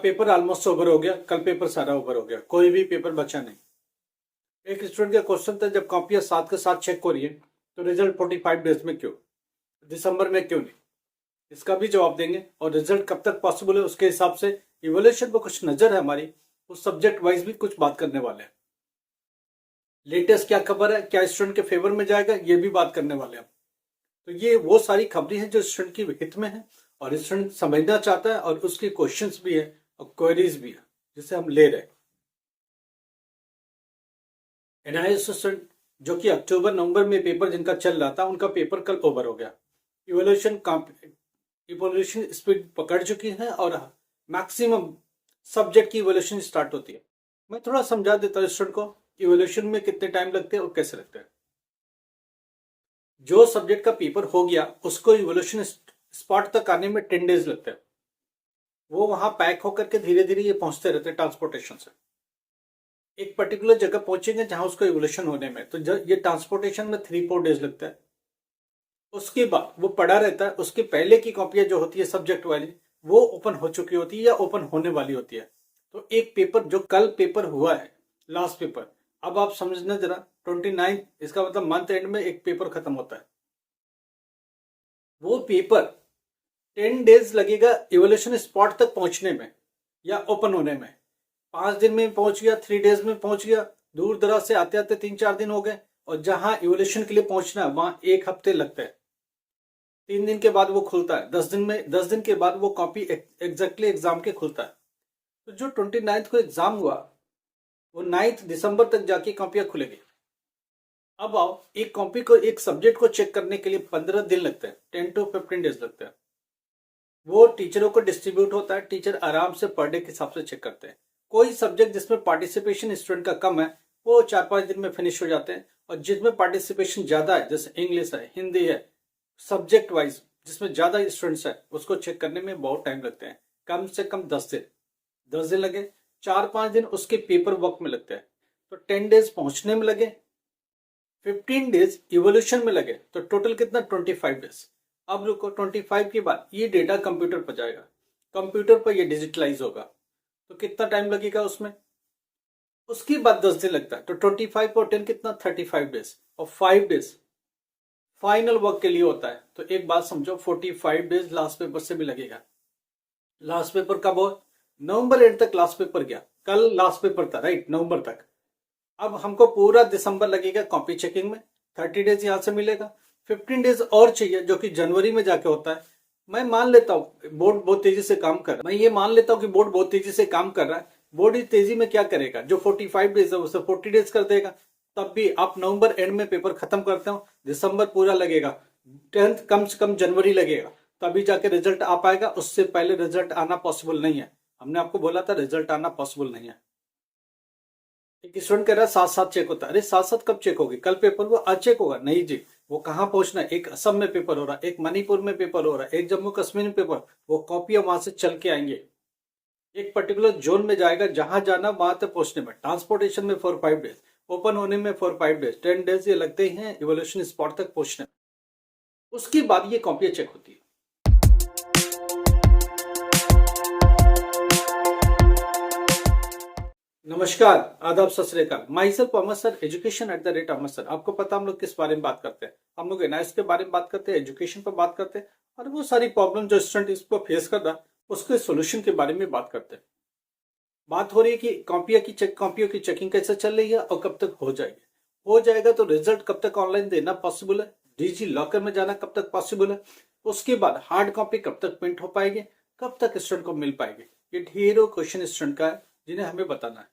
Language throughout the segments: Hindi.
पेपर ऑलमोस्ट ओवर हो गया, कल पेपर सारा ओवर हो गया, कोई भी पेपर बचा नहीं। एक स्टूडेंट का क्वेश्चन था, जब कॉपियां साथ के साथ चेक हो रही है तो रिजल्ट 45 डेज में क्यों, दिसंबर में क्यों नहीं? इसका भी जवाब देंगे। और रिजल्ट कब तक पॉसिबल है उसके हिसाब से इवोल्यूशन पर कुछ नजर है हमारी, उस सब्जेक्ट वाइज भी कुछ बात करने वाले हैं। लेटेस्ट क्या खबर है, क्या स्टूडेंट के फेवर में जाएगा, ये भी बात करने वाले हैं। तो ये वो सारी खबरें हैं जो स्टूडेंट की हित में है और स्टूडेंट समझना चाहता है, और उसकी क्वेश्चंस भी है और क्वेरीज भी है जिसे हम ले रहे हैं। एनआईएस स्टूडेंट जो कि अक्टूबर नवंबर में पेपर जिनका चल रहा था, उनका पेपर कल ओवर हो गया। इवोल्यूशन स्पीड पकड़ चुकी है और मैक्सिमम सब्जेक्ट की इवोल्यूशन स्टार्ट होती है। मैं थोड़ा समझा देता हूँ स्टूडेंट को इवोल्यूशन में कितने टाइम लगते हैं और कैसे लगते हैं। जो सब्जेक्ट का पेपर हो गया उसको इवोल्यूशन स्पॉट तक आने में 10 डेज लगते हैं। वो वहां पैक होकर के धीरे धीरे ये पहुंचते रहते हैं ट्रांसपोर्टेशन से। एक पर्टिकुलर जगह पहुंचेंगे जहां उसको इवोल्यूशन होने में, तो ये ट्रांसपोर्टेशन में 3-4 डेज लगता है। उसके बाद वो पड़ा रहता है, उसके पहले की कॉपियां जो होती है सब्जेक्ट वाली, वो ओपन हो चुकी होती है या ओपन होने वाली होती है। तो एक पेपर जो कल पेपर हुआ है, लास्ट पेपर, अब आप समझना जरा, 29, इसका मतलब मंथ एंड में एक पेपर खत्म होता है। वो पेपर 10 डेज लगेगा इवोल्यूशन स्पॉट तक पहुंचने में या ओपन होने में। 5 दिन में पहुंच गया, 3 डेज में पहुंच गया, दूर दराज से आते आते 3-4 दिन हो गए, और जहां इवोल्यूशन के लिए पहुंचना है वहां 1 हफ्ते लगता है। 3 दिन के बाद वो खुलता है, 10 दिन के बाद वो कॉपी एग्जैक्टली एग्जाम के खुलता है। तो जो 29 को एग्जाम हुआ वो 9 दिसंबर तक जाके कॉपियां खुलेगी। अब आओ, एक कॉपी को, एक सब्जेक्ट को चेक करने के लिए 15 दिन लगते हैं, 10 to 15 डेज लगते हैं। वो टीचरों को डिस्ट्रीब्यूट होता है, टीचर आराम से पर डे के हिसाब से चेक करते हैं। कोई सब्जेक्ट जिसमें पार्टिसिपेशन स्टूडेंट का कम है वो 4-5 दिन में फिनिश हो जाते हैं, और जिसमें पार्टिसिपेशन ज्यादा है, जैसे इंग्लिश है, हिंदी है, सब्जेक्ट वाइज जिसमें ज्यादा स्टूडेंट्स है, उसको चेक करने में बहुत टाइम लगते हैं। कम से कम 10 दिन लगे, 4-5 दिन उसके पेपर वर्क में लगते हैं, तो 10 डेज पहुंचने में लगे, 15 डेज इवोल्यूशन में लगे, तो टोटल कितना, 25 डेज। अब रुको, 25 के बाद ये डेटा कंप्यूटर पर जाएगा, कंप्यूटर पर ये डिजिटलाइज होगा, तो कितना टाइम लगेगा उसमें, उसके बाद 10 दिन लगता है। तो 25 और 10 कितना, 35 डेज, और 5 डेज फाइनल वर्क के लिए होता है। तो एक बात समझो, 45 डेज लास्ट पेपर से भी लगेगा। लास्ट पेपर कब हो, नवंबर एंड तक लास्ट पेपर गया, कल लास्ट पेपर था, राइट, नवंबर तक। अब हमको पूरा दिसंबर लगेगा कॉपी चेकिंग में, 30 डेज यहां से मिलेगा, 15 डेज और चाहिए जो कि जनवरी में जाके होता है। मैं मान लेता हूँ बोर्ड बहुत तेजी से काम कर रहा है, मैं ये मान लेता हूँ कि बोर्ड बहुत तेजी से काम कर रहा है। बोर्ड इस तेजी में क्या करेगा, जो 45 डेज है उसे 40 डेज कर देगा। तब भी आप नवंबर एंड में पेपर खत्म करते हो, दिसंबर पूरा लगेगा, 10th कम से कम जनवरी लगेगा, तभी जाके रिजल्ट आ पाएगा। उससे पहले रिजल्ट आना पॉसिबल नहीं है। हमने आपको बोला था रिजल्ट आना पॉसिबल नहीं है। एक स्टूडेंट कह रहा है साथ साथ चेक होता है। अरे साथ साथ कब चेक होगी, कल पेपर वो आज चेक होगा? नहीं जी, वो कहाँ पहुंचना है, एक असम में पेपर हो रहा है, एक मणिपुर में पेपर हो रहा है, एक जम्मू कश्मीर में पेपर, वो कॉपियां वहां से चल के आएंगे, एक पर्टिकुलर जोन में जाएगा, जहां जाना वहां तक पहुंचने में ट्रांसपोर्टेशन में 4-5 डेज, ओपन होने में 4-5 डेज, 10 डेज ये लगते ही हैं इवोल्यूशन स्पॉट तक पहुंचने में। उसके बाद ये कॉपियां चेक होती है। नमस्कार, आदाब, सत श्री अकाल। My self Amar sir, education @Amar sir. आपको पता हम लोग किस बारे में बात करते हैं? हम लोग एनआईएस के बारे में बात करते हैं, एजुकेशन पर बात करते हैं, और वो सारी प्रॉब्लम जो स्टूडेंट इसको फेस कर रहा है उसके सोल्यूशन के बारे में बात करते हैं। बात हो रही है कि कॉपियों की चेकिंग कैसे चल रही है और कब तक हो जाएगी। हो जाएगा तो रिजल्ट कब तक ऑनलाइन देना पॉसिबल है, डिजी लॉकर में जाना कब तक पॉसिबल है, उसके बाद हार्ड कॉपी कब तक प्रिंट हो पाएगी, कब तक स्टूडेंट को मिल पाएगी, ये ढेरों क्वेश्चन स्टूडेंट का है जिन्हें हमें बताना है।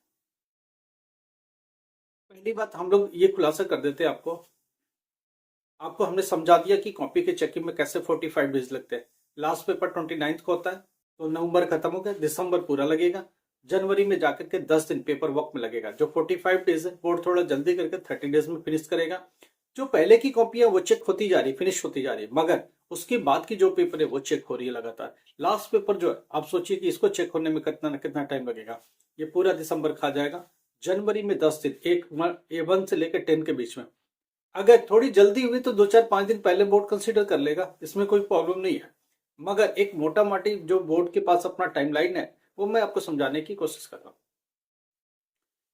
पहली बात हम लोग ये खुलासा कर देते हैं, आपको हमने समझा दिया कि कॉपी के चेकिंग में कैसे 45 डेज लगते हैं। लास्ट पेपर 29 को होता है, तो नवंबर खत्म हो गया, दिसंबर पूरा लगेगा, जनवरी में जाकर के 10 दिन पेपर वर्क में लगेगा। जो 45 डेज है बोर्ड थोड़ा जल्दी करके 30 डेज में फिनिश करेगा। जो पहले की कॉपी है वो चेक होती जा रही है, फिनिश होती जा रही है, मगर उसके बाद की जो पेपर है वो चेक हो रही है लगातार। लास्ट पेपर जो है, आप सोचिए कि इसको चेक होने में कितना न कितना टाइम लगेगा। ये पूरा दिसंबर खा जाएगा, जनवरी में 10 दिन, एक A1 से लेकर 10 के बीच में। अगर थोड़ी जल्दी हुई तो 2-4-5 दिन पहले बोर्ड कंसीडर कर लेगा, इसमें कोई प्रॉब्लम नहीं है। मगर एक मोटा माटी जो बोर्ड के पास अपना टाइमलाइन है वो मैं आपको समझाने की कोशिश कर रहा हूँ।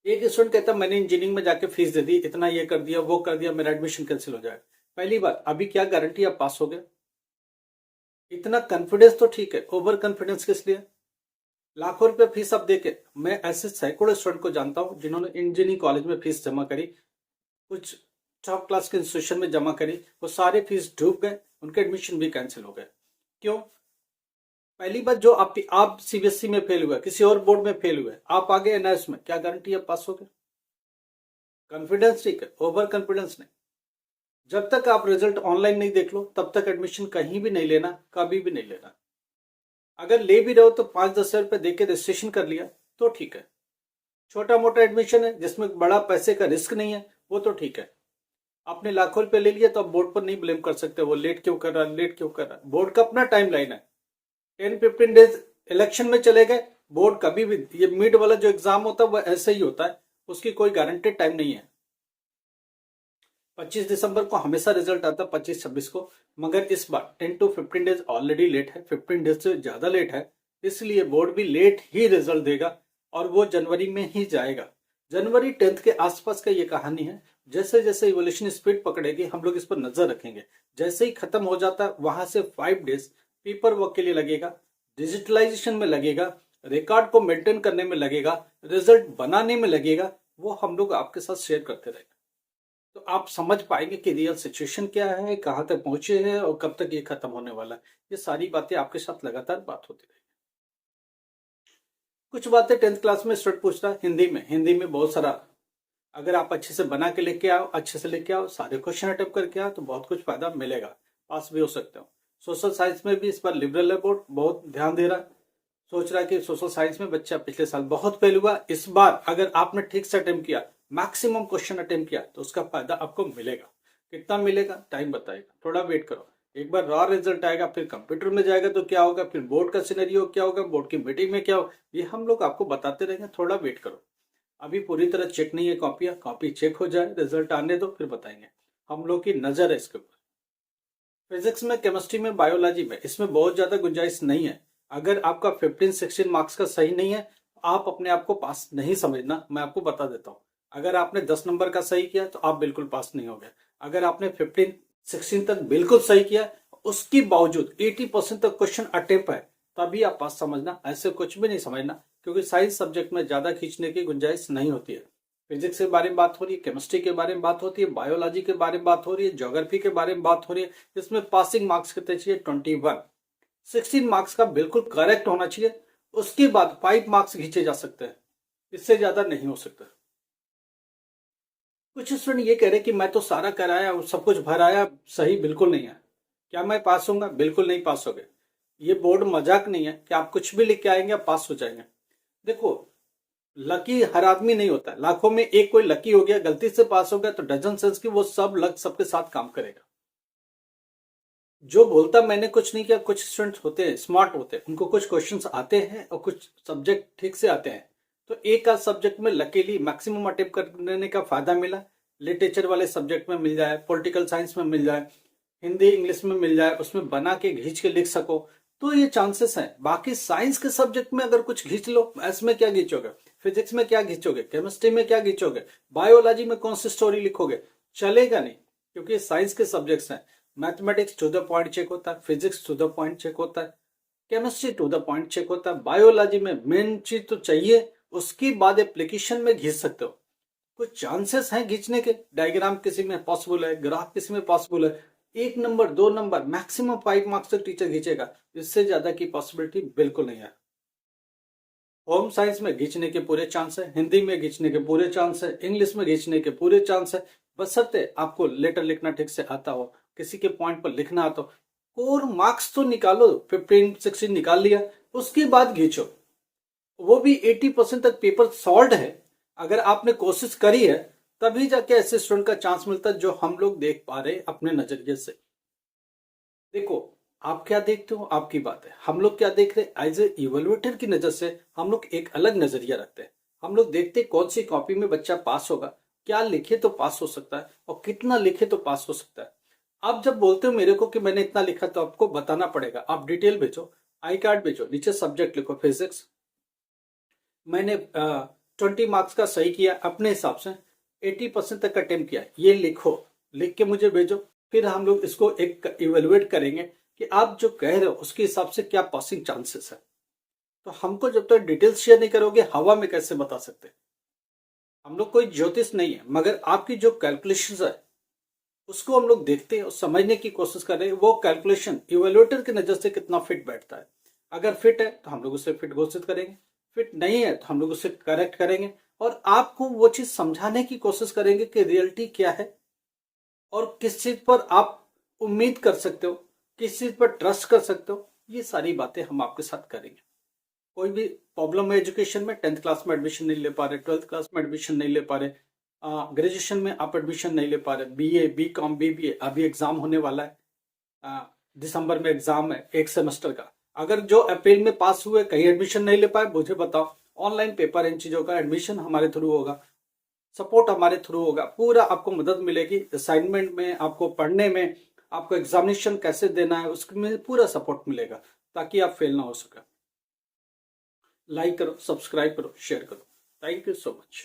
एक स्टूडेंट कहता है मैंने इंजीनियरिंग में जाके फीस दे दी, इतना ये कर दिया वो कर दिया, मेरा एडमिशन कैंसिल हो जाएगा। पहली बात, अभी क्या गारंटी आप पास हो गए? इतना कॉन्फिडेंस तो ठीक है, ओवर कॉन्फिडेंस किस लिए? लाखों रुपए फीस आप देके, मैं ऐसे सैकड़ों स्टूडेंट को जानता हूं जिन्होंने इंजीनियरिंग कॉलेज में फीस जमा करी, कुछ टॉप क्लास के इंस्टीट्यूशन में जमा करी, वो सारे फीस डूब गए, उनके एडमिशन भी कैंसिल हो गए। क्यों? पहली बात, जो आप सीबीएसई में फेल हुए, किसी और बोर्ड में फेल हुए, आप आगे एनआईएस में, क्या गारंटी आप पास हो गए? कॉन्फिडेंस ठीक है, ओवर कॉन्फिडेंस नहीं। जब तक आप रिजल्ट ऑनलाइन नहीं देख लो तब तक एडमिशन कहीं भी नहीं लेना, कभी भी नहीं लेना। अगर ले भी रहे हो तो 5-10 रुपए देके रजिस्ट्रेशन कर लिया तो ठीक है। छोटा मोटा एडमिशन है जिसमें बड़ा पैसे का रिस्क नहीं है, वो तो ठीक है। आपने लाखों रुपए ले लिया तो आप बोर्ड पर नहीं ब्लेम कर सकते, वो लेट क्यों कर रहा है, लेट क्यों कर रहा है। बोर्ड का अपना टाइम लाइन है, 10-15 डेज इलेक्शन में चले गए। बोर्ड कभी भी, ये मिड वाला जो एग्जाम होता है वो ऐसे ही होता है, उसकी कोई गारंटेड टाइम नहीं है। 25 दिसंबर को हमेशा रिजल्ट आता है, 25-26 को, मगर इस बार 10-15 डेज ऑलरेडी लेट है, 15 डेज से ज्यादा लेट है, इसलिए बोर्ड भी लेट ही रिजल्ट देगा और वो जनवरी में ही जाएगा। जनवरी 10th के आसपास का ये कहानी है। जैसे जैसे इवोल्यूशन स्पीड पकड़ेगी हम लोग इस पर नजर रखेंगे। जैसे ही खत्म हो जाता है वहां से 5 डेज पेपर वर्क के लिए लगेगा, डिजिटलाइजेशन में लगेगा, रिकॉर्ड को मेंटेन करने में लगेगा, रिजल्ट बनाने में लगेगा, वो हम लोग आपके साथ शेयर करते रहेंगे। तो आप समझ पाएंगे कि रियल सिचुएशन क्या है, कहाँ तक पहुंचे हैं और कब तक ये खत्म होने वाला है। ये सारी बातें आपके साथ लगातार बात होती रहेगी। कुछ बातें 10th क्लास में स्टूडेंट पूछता है हिंदी में बहुत सारा, अगर आप अच्छे से बना के लेके आओ, अच्छे से लेके आओ, सारे क्वेश्चन अटेम्प्ट करके आओ तो बहुत कुछ फायदा मिलेगा, पास भी हो सकते हो। सोशल साइंस में भी इस बार लिबरल है बोर्ड, बहुत ध्यान दे रहा है, सोच रहा है कि सोशल साइंस में बच्चा पिछले साल बहुत फेल हुआ, इस बार अगर आपने ठीक से अटेम्प्ट किया, मैक्सिमम क्वेश्चन अटेम्प्ट किया तो उसका फायदा आपको मिलेगा। कितना मिलेगा टाइम बताएगा, थोड़ा वेट करो। एक बार रॉ रिजल्ट आएगा, फिर कंप्यूटर में जाएगा तो क्या होगा, फिर बोर्ड का सिनेरियो क्या होगा, बोर्ड की मीटिंग में क्या होगा, ये हम लोग आपको बताते रहेंगे, थोड़ा वेट करो। अभी पूरी तरह चेक नहीं है कॉपियां, कॉपी चेक हो जाए, रिजल्ट आने दो, फिर बताएंगे। हम लोग की नजर है इसके ऊपर। फिजिक्स में, केमिस्ट्री में, बायोलॉजी में, इसमें बहुत ज्यादा गुंजाइश नहीं है। अगर आपका 15-16 मार्क्स का सही नहीं है, आप अपने आप को पास नहीं समझना, मैं आपको बता देता हूँ। अगर आपने 10 नंबर का सही किया तो आप बिल्कुल पास नहीं हो गए। अगर आपने 15-16 तक बिल्कुल सही किया, उसके बावजूद 80% तक क्वेश्चन अटेम्प्ट है, तभी आप पास समझना, ऐसे कुछ भी नहीं समझना, क्योंकि साइंस सब्जेक्ट में ज्यादा खींचने की गुंजाइश नहीं होती है। फिजिक्स के बारे में बात हो रही है, केमिस्ट्री के बारे में बात होती है, बायोलॉजी के बारे में बात हो रही है, ज्योग्राफी के बारे में बात हो रही है, इसमें पासिंग मार्क्स कितने चाहिए? 21। 16 मार्क्स का बिल्कुल करेक्ट होना चाहिए, उसके बाद 5 मार्क्स खींचे जा सकते हैं, इससे ज्यादा नहीं हो सकता। कुछ स्टूडेंट ये कह रहे कि मैं तो सारा कराया, सब कुछ भराया, सही बिल्कुल नहीं है, क्या मैं पास होऊंगा? बिल्कुल नहीं पास हो गए। ये बोर्ड मजाक नहीं है कि आप कुछ भी लिख के आएंगे आप पास हो जाएंगे। देखो, लकी हर आदमी नहीं होता, लाखों में एक कोई लकी हो गया, गलती से पास हो गया, तो डजन सेंस की वो सब लक सबके साथ काम करेगा। जो बोलता मैंने कुछ नहीं किया, कुछ स्टूडेंट्स होते हैं स्मार्ट होते हैं, उनको कुछ क्वेश्चंस आते हैं और कुछ सब्जेक्ट ठीक से आते हैं, तो एक आध सब्जेक्ट में लकीली मैक्सिमम अटेम्प्ट करने का फायदा मिला। लिटरेचर वाले सब्जेक्ट में मिल जाए, पॉलिटिकल साइंस में मिल जाए, हिंदी इंग्लिश में मिल जाए, उसमें बना के खींच के लिख सको, तो ये चांसेस हैं। बाकी साइंस के सब्जेक्ट में अगर कुछ खींच लो, मैथ्स में क्या खींचोगे, फिजिक्स में क्या खींचोगे, केमिस्ट्री में क्या खींचोगे, बायोलॉजी में कौन सी स्टोरी लिखोगे, चलेगा नहीं, क्योंकि साइंस के सब्जेक्ट्स हैं। Mathematics to the point check होता है, physics to the point check होता है, chemistry to the point check होता है, बायोलॉजी में मेन चीज तो चाहिए, उसके बाद एप्लीकेशन में घिस सकते हो। कुछ चांसेस हैं खींचने के, डायग्राम किसी में पॉसिबल है, ग्राफ किसी में पॉसिबल है, 1 नंबर 2 नंबर मैक्सिमम 5 मार्क्स तक टीचर खींचेगा, इससे ज्यादा की पॉसिबिलिटी बिल्कुल नहीं है। होम साइंस में खींचने के पूरे चांस है, हिंदी में खींचने के पूरे चांस है, इंग्लिश में खींचने के पूरे चांस है, बशर्ते आपको लेटर लिखना ठीक से आता हो, किसी के पॉइंट पर लिखना आता हो। कोर मार्क्स तो निकालो, 15-16 निकाल लिया, उसके बाद खींचो, वो भी 80% तक पेपर सॉल्व है। अगर आपने कोशिश करी है तभी जाके ऐसे स्टूडेंट का चांस मिलता है, जो हम लोग देख पा रहे अपने नजरिए से। देखो, आप क्या देखते हो आपकी बात है, हम लोग क्या देख रहे हैं, एज ए इवेल्युएटर की नजर से हम लोग एक अलग नजरिया रखते हैं। हम लोग देखते हैं कौन सी कॉपी में बच्चा पास होगा, क्या लिखे तो पास हो सकता है और कितना लिखे तो पास हो सकता है। आप जब बोलते हो मेरे को कि मैंने इतना लिखा, तो आपको बताना पड़ेगा, आप डिटेल भेजो, आई कार्ड भेजो, नीचे सब्जेक्ट लिखो, फिजिक्स, मैंने 20 मार्क्स का सही किया अपने हिसाब से, 80% तक अटेम्प्ट किया, ये लिखो, लिख के मुझे भेजो। फिर हम लोग इसको एक इवेलुएट करेंगे कि आप जो कह रहे हो उसके हिसाब से क्या पासिंग चांसेस है। तो हमको जब तक डिटेल्स शेयर नहीं करोगे हवा में कैसे बता सकते। हम लोग कोई ज्योतिष नहीं है, मगर आपकी जो कैलकुलेशन है उसको हम लोग देखते हैं और समझने की कोशिश कर रहे हैं वो कैलकुलेशन इवेल्युएटर की नजर से कितना फिट बैठता है। अगर फिट है तो हम लोग उसे फिट घोषित करेंगे, फिट नहीं है तो हम लोग उसे करेक्ट करेंगे और आपको वो चीज समझाने की कोशिश करेंगे कि रियलिटी क्या है और किस चीज पर आप उम्मीद कर सकते हो, किस चीज पर ट्रस्ट कर सकते हो। ये सारी बातें हम आपके साथ करेंगे। कोई भी प्रॉब्लम है एजुकेशन में, 10th क्लास में एडमिशन नहीं ले पा रहे, 12th क्लास में एडमिशन नहीं ले पा रहे, ग्रेजुएशन में आप एडमिशन नहीं ले पा रहे, बीए, बीकॉम, बीबीए, अभी एग्जाम होने वाला है, दिसंबर में एग्जाम है एक सेमेस्टर का। अगर जो अप्रैल में पास हुए कहीं एडमिशन नहीं ले पाए, मुझे बताओ, ऑनलाइन पेपर इन चीजों का एडमिशन हमारे थ्रू होगा, सपोर्ट हमारे थ्रू होगा, पूरा आपको मदद मिलेगी असाइनमेंट में, आपको पढ़ने में, आपको एग्जामिनेशन कैसे देना है उसमें पूरा सपोर्ट मिलेगा ताकि आप फेल ना हो सके। लाइक करो, सब्सक्राइब करो, शेयर करो। Thank you so much.